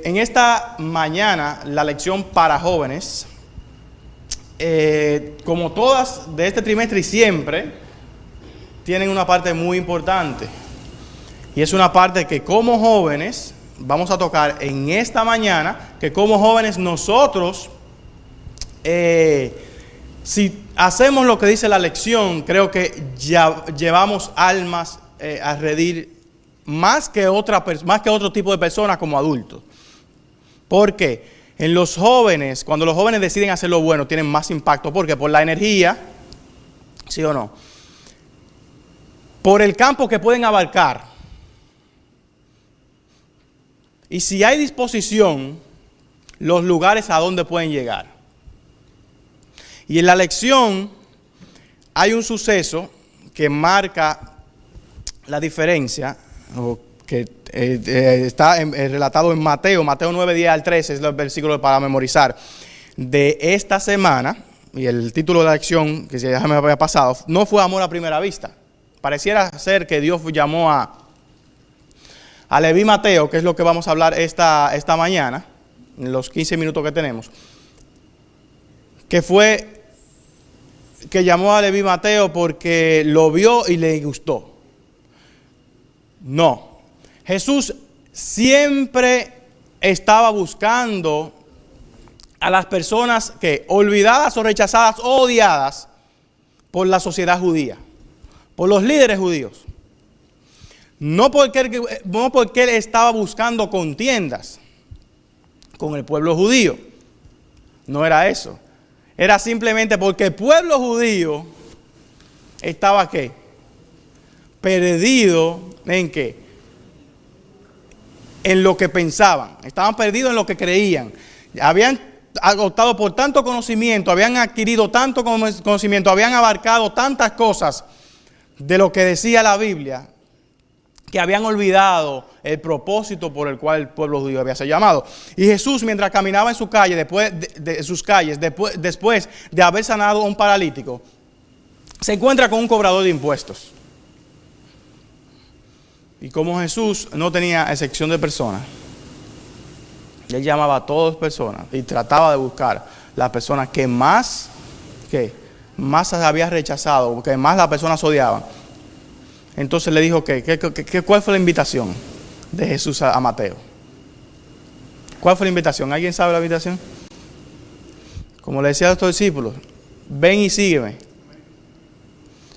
En esta mañana, la lección para jóvenes, como todas de este trimestre y siempre, tienen una parte muy importante. Y es una parte que como jóvenes vamos a tocar en esta mañana, que como jóvenes nosotros, si hacemos lo que dice la lección, creo que ya llevamos almas a redimir más que otro tipo de personas como adultos. Porque en los jóvenes, cuando los jóvenes deciden hacer lo bueno, tienen más impacto. ¿Por qué? Por la energía, ¿sí o no? Por el campo que pueden abarcar. Y si hay disposición, los lugares a donde pueden llegar. Y en la lección hay un suceso que marca la diferencia, que está relatado en Mateo 9, 10 al 13, es el versículo para memorizar, de esta semana, y el título de la lección, que ya me había pasado, no fue amor a primera vista. Pareciera ser que Dios llamó a Leví Mateo, que es lo que vamos a hablar esta mañana, en los 15 minutos que tenemos, que llamó a Leví Mateo porque lo vio y le gustó. No. Jesús siempre estaba buscando a las personas que, olvidadas o rechazadas o odiadas por la sociedad judía, por los líderes judíos. No porque él estaba buscando contiendas con el pueblo judío. No era eso. Era simplemente porque el pueblo judío estaba ¿qué? Perdido ¿en qué? En lo que pensaban, estaban perdidos en lo que creían. Habían optado por tanto conocimiento, habían adquirido tanto conocimiento, habían abarcado tantas cosas de lo que decía la Biblia, que habían olvidado el propósito por el cual el pueblo judío había sido llamado. Y Jesús, mientras caminaba en su calle, después de haber sanado a un paralítico, se encuentra con un cobrador de impuestos. Y como Jesús no tenía excepción de personas, él llamaba a todas personas y trataba de buscar las personas que más había rechazado, que más las personas odiaban. Entonces le dijo ¿cuál fue la invitación de Jesús a Mateo? ¿Cuál fue la invitación? ¿Alguien sabe la invitación? Como le decía a estos discípulos, ven y sígueme.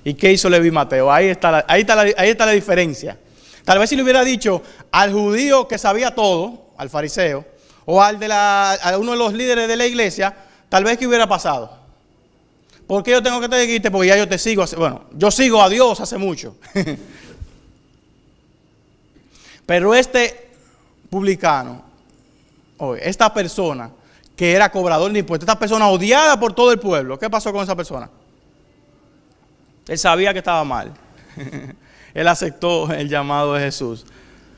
¿Y qué hizo Leví Mateo? Ahí está la diferencia. Tal vez si le hubiera dicho al judío que sabía todo, al fariseo, o a uno de los líderes de la iglesia, tal vez ¿qué hubiera pasado? ¿Por qué yo tengo que seguirte? Porque ya yo te sigo. Yo sigo a Dios hace mucho. Pero este publicano, esta persona que era cobrador de impuestos, esta persona odiada por todo el pueblo, ¿qué pasó con esa persona? Él sabía que estaba mal. Él aceptó el llamado de Jesús.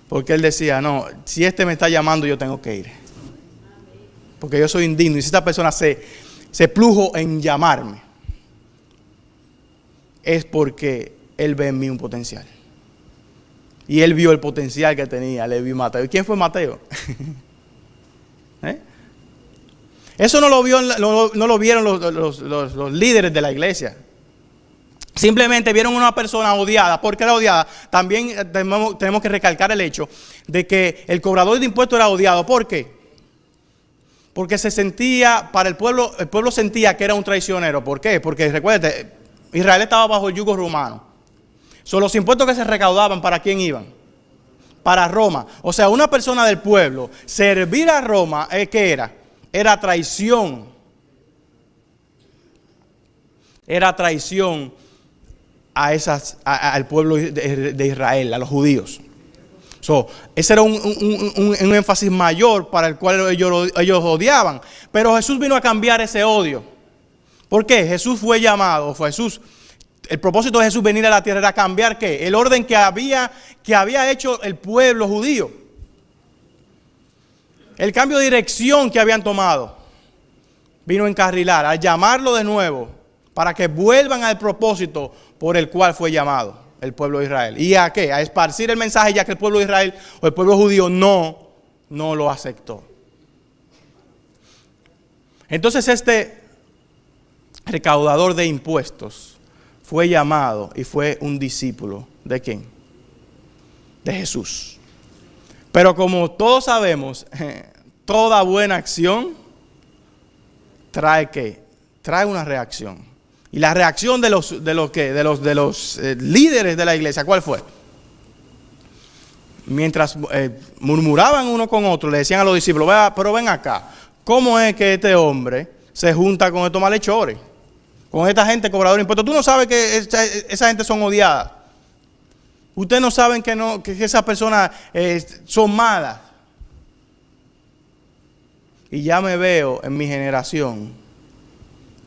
Porque él decía, no, si este me está llamando, yo tengo que ir. Porque yo soy indigno. Y si esta persona se plujo en llamarme, es porque él ve en mí un potencial. Y él vio el potencial que tenía, le vio Mateo. ¿Y quién fue Mateo? Eso no lo vieron los líderes de la iglesia. Simplemente vieron una persona odiada. ¿Por qué era odiada? También tenemos que recalcar el hecho de que el cobrador de impuestos era odiado. ¿Por qué? Porque se sentía, para el pueblo sentía que era un traicionero. ¿Por qué? Porque recuérdate, Israel estaba bajo el yugo romano. Son los impuestos que se recaudaban, ¿para quién iban? Para Roma. O sea, una persona del pueblo, servir a Roma, ¿qué era? Era traición. Era traición al pueblo de Israel, a los judíos. Ese era un énfasis mayor para el cual ellos odiaban. Pero Jesús vino a cambiar ese odio. ¿Por qué? Jesús fue llamado, el propósito de Jesús venir a la tierra era cambiar ¿qué? El orden que había hecho el pueblo judío. El cambio de dirección que habían tomado. Vino a encarrilar, a llamarlo de nuevo, para que vuelvan al propósito por el cual fue llamado el pueblo de Israel. ¿Y a qué? A esparcir el mensaje, ya que el pueblo de Israel o el pueblo judío no no lo aceptó. Entonces este recaudador de impuestos fue llamado y fue un discípulo. ¿De quién? De Jesús. Pero como todos sabemos, toda buena acción trae ¿qué? Trae una reacción. Y la reacción de los líderes de la iglesia, ¿cuál fue? Mientras murmuraban uno con otro, le decían a los discípulos, pero ven acá, ¿cómo es que este hombre se junta con estos malhechores? Con esta gente cobradora de impuestos. Tú no sabes que esa gente son odiadas. Ustedes no saben que esas personas son malas. Y ya me veo en mi generación,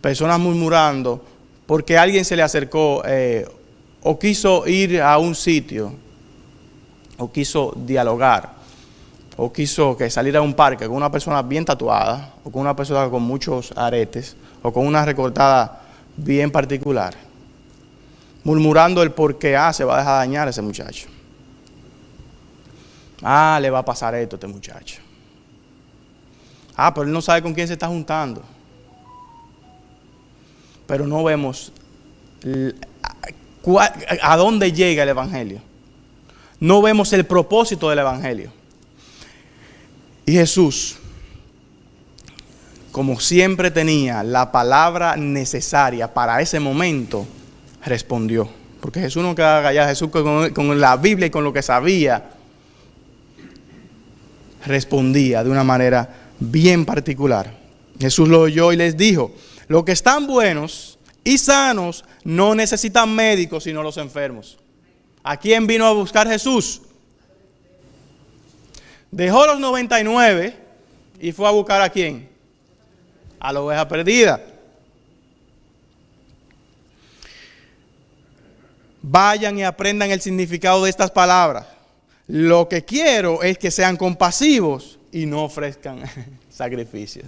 personas murmurando porque alguien se le acercó o quiso ir a un sitio, o quiso dialogar, o quiso salir a un parque con una persona bien tatuada, o con una persona con muchos aretes, o con una recortada bien particular, murmurando el por qué se va a dejar dañar a ese muchacho. Le va a pasar esto a este muchacho. Pero él no sabe con quién se está juntando. Pero no vemos a dónde llega el evangelio. No vemos el propósito del evangelio. Y Jesús, como siempre tenía la palabra necesaria para ese momento, respondió. Porque Jesús no quedaba callado. Jesús con la Biblia y con lo que sabía, respondía de una manera bien particular. Jesús lo oyó y les dijo: los que están buenos y sanos no necesitan médicos, sino los enfermos. ¿A quién vino a buscar Jesús? Dejó los 99 y fue a buscar ¿a quién? A la oveja perdida. Vayan y aprendan el significado de estas palabras. Lo que quiero es que sean compasivos y no ofrezcan sacrificios.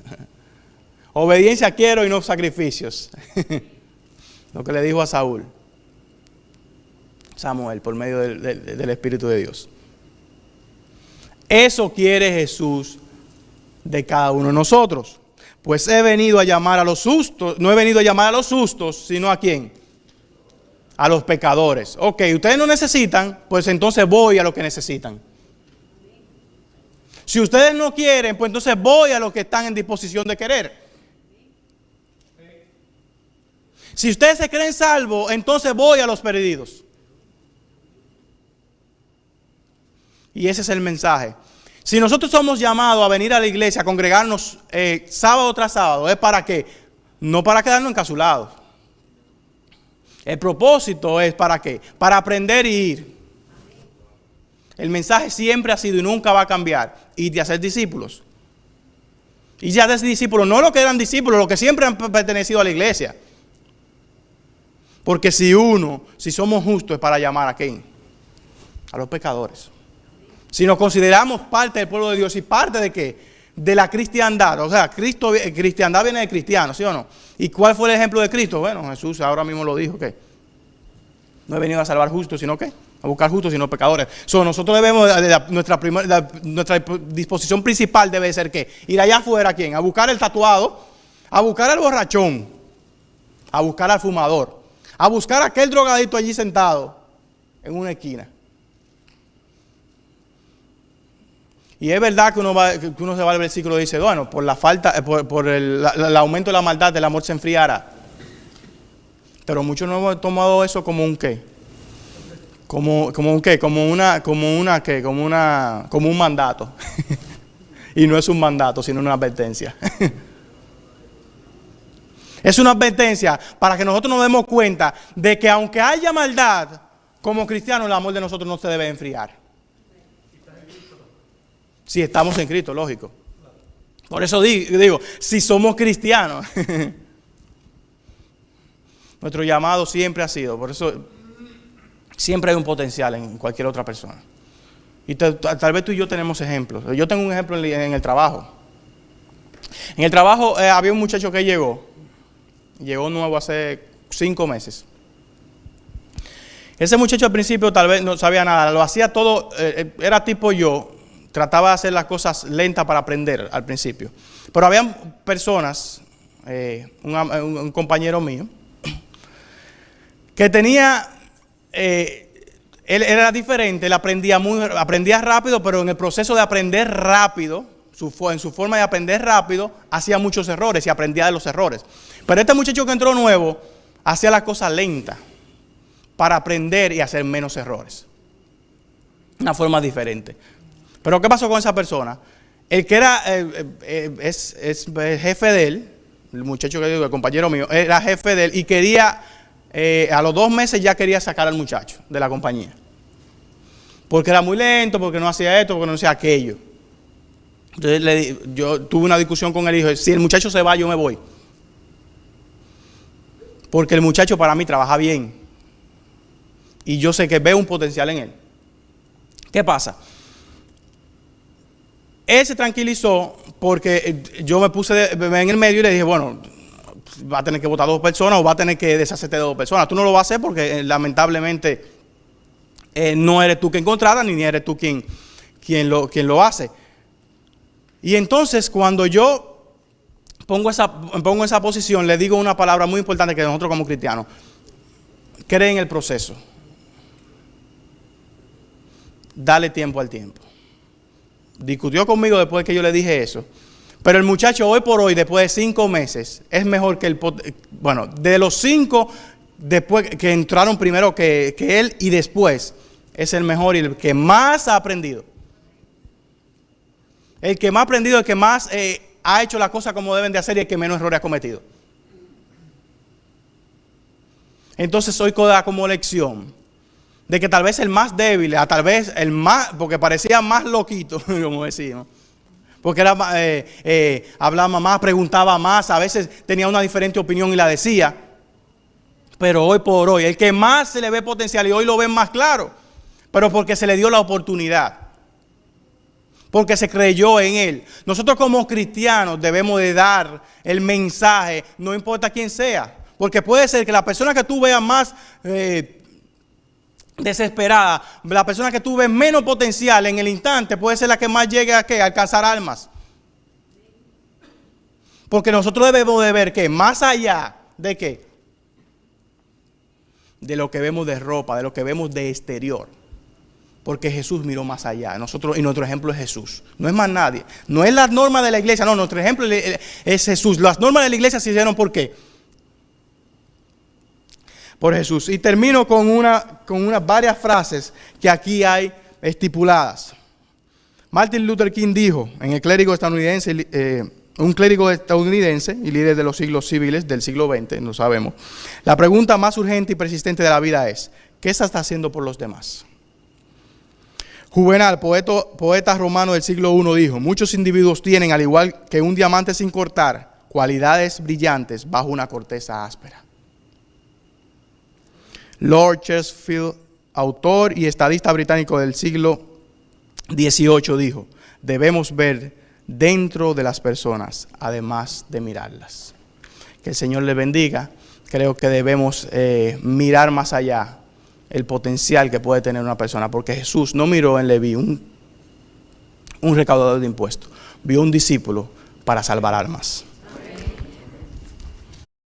Obediencia quiero y no sacrificios. Lo que le dijo a Samuel por medio del Espíritu de Dios. Eso quiere Jesús de cada uno de nosotros. Pues he venido a llamar a los justos, no he venido a llamar a los justos, sino ¿a quién? A los pecadores. Ok, ustedes no necesitan, pues entonces voy a los que necesitan. Si ustedes no quieren, pues entonces voy a los que están en disposición de querer. Si ustedes se creen salvos, entonces voy a los perdidos. Y ese es el mensaje. Si nosotros somos llamados a venir a la iglesia, a congregarnos sábado tras sábado, ¿es para qué? No para quedarnos encasulados. El propósito es ¿para qué? Para aprender y ir. El mensaje siempre ha sido y nunca va a cambiar: ir de hacer discípulos. Y ya de discípulos, no los que eran discípulos, los que siempre han pertenecido a la iglesia. Porque si somos justos, es para llamar ¿a quién? A los pecadores. Si nos consideramos parte del pueblo de Dios y parte de ¿qué? De la cristiandad. O sea, cristiandad viene de cristiano, ¿sí o no? ¿Y cuál fue el ejemplo de Cristo? Bueno, Jesús ahora mismo lo dijo, ¿qué? No he venido a salvar justos, sino ¿qué? A buscar justos, sino pecadores. Nosotros debemos, nuestra disposición principal debe ser ¿qué? Ir allá afuera ¿a quién? A buscar el tatuado, a buscar al borrachón, a buscar al fumador, a buscar a aquel drogadito allí sentado en una esquina. Y es verdad que uno se va al versículo y dice, bueno, por la falta, por el aumento de la maldad, el amor se enfriará. Pero muchos no hemos tomado eso como un qué. Como un qué, como un mandato. Y no es un mandato, sino una advertencia. Es una advertencia para que nosotros nos demos cuenta de que aunque haya maldad, como cristianos el amor de nosotros no se debe enfriar. Si estamos en Cristo, lógico. Por eso digo, si somos cristianos. Nuestro llamado siempre ha sido, por eso siempre hay un potencial en cualquier otra persona. Y tal vez tú y yo tenemos ejemplos. Yo tengo un ejemplo en el trabajo. En el trabajo había un muchacho que llegó nuevo hace 5 meses. Ese muchacho al principio tal vez no sabía nada, lo hacía todo, era tipo yo, trataba de hacer las cosas lentas para aprender al principio. Pero había personas, un compañero mío, que tenía, él era diferente, él aprendía rápido, pero en el proceso de aprender rápido, en su forma de aprender rápido, hacía muchos errores y aprendía de los errores. Pero este muchacho que entró nuevo, hacía las cosas lentas para aprender y hacer menos errores. Una forma diferente. Pero ¿qué pasó con esa persona? El que era, es el jefe de él, el muchacho que digo, el compañero mío, era jefe de él y quería, a los 2 meses ya quería sacar al muchacho de la compañía. Porque era muy lento, porque no hacía esto, porque no hacía aquello. Entonces yo tuve una discusión con él y dije, si el muchacho se va, yo me voy. Porque el muchacho para mí trabaja bien. Y yo sé que veo un potencial en él. ¿Qué pasa? Él se tranquilizó porque yo me puse en el medio y le dije, bueno, va a tener que votar 2 personas o va a tener que deshacerte de 2 personas. Tú no lo vas a hacer porque lamentablemente no eres tú quien contrata ni eres tú quien lo hace. Y entonces cuando yo pongo esa posición, le digo una palabra muy importante que nosotros como cristianos, cree en el proceso. Dale tiempo al tiempo. Discutió conmigo después que yo le dije eso. Pero el muchacho hoy por hoy, después de 5 meses, es mejor que de los 5 después que entraron primero que él y después, es el mejor y el que más ha aprendido. El que más ha aprendido, el que más ha hecho las cosas como deben de hacer y el que menos errores ha cometido. Entonces hoy da como lección de que tal vez el más débil, tal vez el más, porque parecía más loquito, como decimos, porque era, hablaba más, preguntaba más, a veces tenía una diferente opinión y la decía, pero hoy por hoy, el que más se le ve potencial y hoy lo ven más claro, pero porque se le dio la oportunidad, porque se creyó en él. Nosotros como cristianos debemos de dar el mensaje, no importa quién sea, porque puede ser que la persona que tú veas más desesperada, la persona que tú ves menos potencial en el instante, puede ser la que más llegue a alcanzar almas. Porque nosotros debemos de ver que más allá de qué, de lo que vemos de ropa, de lo que vemos de exterior. Porque Jesús miró más allá. Nosotros, y nuestro ejemplo es Jesús. No es más nadie. No es la norma de la iglesia. No, nuestro ejemplo es Jesús. Las normas de la iglesia se hicieron ¿por qué? Por Jesús. Y termino con unas varias frases que aquí hay estipuladas. Martin Luther King dijo, en el clérigo estadounidense, un clérigo estadounidense y líder de los siglos civiles del siglo XX, no sabemos. La pregunta más urgente y persistente de la vida es, ¿qué se está haciendo por los demás? Juvenal, poeta romano del siglo I, dijo, muchos individuos tienen, al igual que un diamante sin cortar, cualidades brillantes bajo una corteza áspera. Lord Chesterfield, autor y estadista británico del siglo XVIII, dijo, debemos ver dentro de las personas, además de mirarlas. Que el Señor les bendiga. Creo que debemos mirar más allá el potencial que puede tener una persona, porque Jesús no miró en Leví un recaudador de impuestos, vio un discípulo para salvar almas.